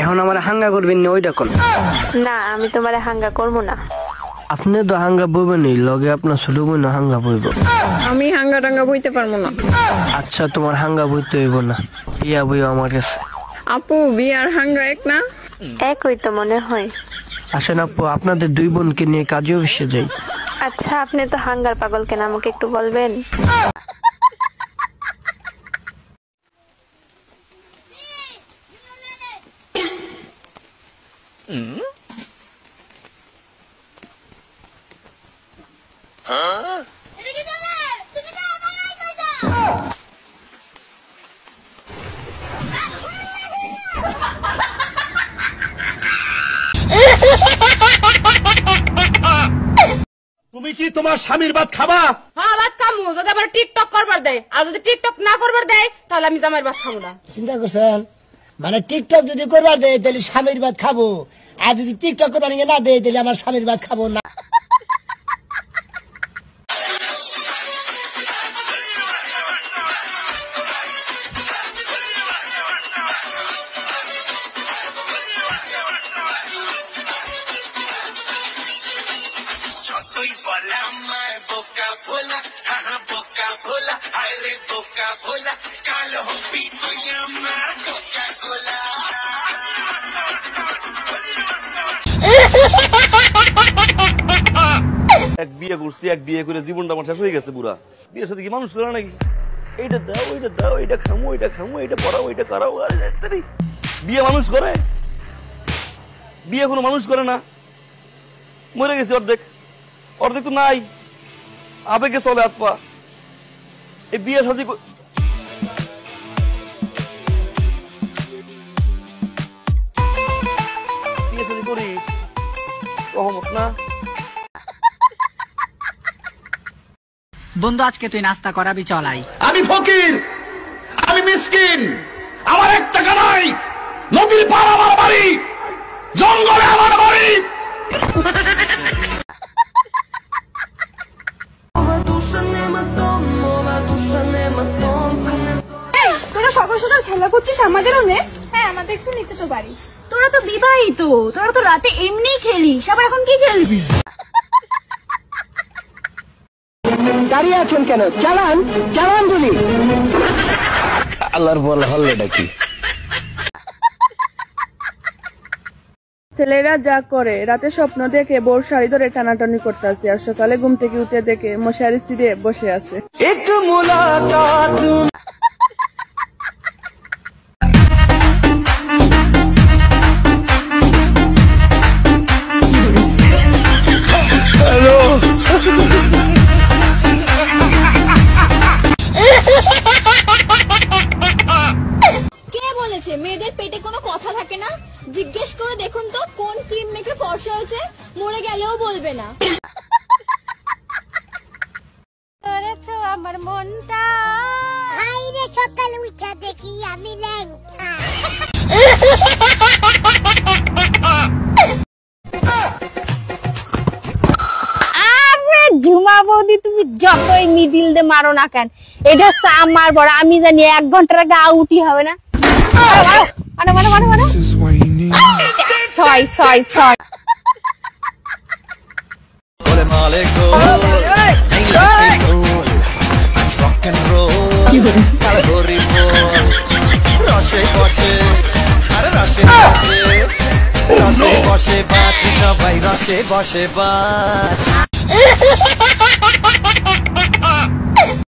এখন আমার হাঙ্গা করবেন না ওইটা কোন? না আমি তোমারে হাঙ্গা করবো না। আপনি তো হাঙ্গা বইবেন লগে আপনার ছোট বোন হাঙ্গা বইব। আমি হাঙ্গা টাঙ্গা বইতে পারবো না। আচ্ছা তোমার হাঙ্গা বইতে হইব না, বিয়া বইও আমার কাছে। আপু বিয়ার হাঙ্গা এক না? একই তো মনে হয়। আসেন আপু, আপনাদের দুই বোনকে নিয়ে কাজে অফিসে যাই। আচ্ছা আপনি তো হাঙ্গার পাগল কেন আমাকে একটু বলবেন? তুমি কি তোমার স্বামীর ভাত খাবা? হ্যাঁ ভাত খামু, যদি আবার টিকটক করবার দেয়। আর যদি টিকটক না করবার দেয় তাহলে আমি জামাইয়ের ভাত খাবো না। চিন্তা করছেন? মানে টিকটক যদি করবার দেয় তাহলে স্বামীর ভাত খাবো, আর যদি টিকটক করবার না দেয় তাহলে আমার স্বামীর ভাত খাবো না। এক বিয়ে করছি, এক বিয়ে করে জীবনটা আমার শেষ হয়ে গেছে পুরা। বিয়ের সাথে কি মানুষ করে নাকি? এইটা দাও, ওইটা দাও, এইটা খামো, ওইটা খামো, এইটা পড়াও, ওইটা করাও। আরে বিয়ে মানুষ করে? বিয়ে কোনো মানুষ করে না। মরে গেছে অর্ধেক, অর্ধেক তো নাই। আবেগে চলে হাত পা। এই বিয়ে সাথে বিয়ে সাথে করিস সহমত না? বন্ধু আজকে তুই নাস্তা করাবি, চলাই। আমি ফকির, আমি মিসকিন, আমার এক টাকা নাই। নদীর পার আমার বাড়ি, জঙ্গলে আমার বাড়ি। তোরা সকাল সকাল খেলা করছিস আমাদেরও নে? হ্যাঁ আমাদের একটু নিতে তো পারিস। তোরা তো বিবাহিত, তোরা তো রাতে এমনি খেলিস, আবার এখন কি খেলবি? দাঁড়িয়ে আছেন কেন? চালান, চালান যদি। আল্লাহর বল হল্লেটা কি? ছেলেরা যা করে, রাতে স্বপ্ন দেখে বোর শাড়ি ধরে টানাটানি করতে আছে, আর সকালে ঘুম থেকে উঠে দেখে মশারি ছিঁড়ে বসে আছে। একটু মুলাকাত। মেয়েদের পেটে কোনো কথা থাকে না? জিজ্ঞেস করে দেখুন তো কোন ক্রিম মেখে ফর্সা হয়েছে, মরে গেলেও বলবে না। করেছো আমার মনটা, হাই রে সকাল উঠা দেখি আমি ল্যাংটা। আরে ঝুমা বৌদি তুমি যতই মিডিল দে মারো না কেন, এটা হচ্ছে আমার বড়। আমি জানি 1 ঘন্টার আগে আউটই হবে না। মানে মানে মানে মানে 6 6 6 রসে বসে বাঁচ, সবাই রসে বসে বাঁচ।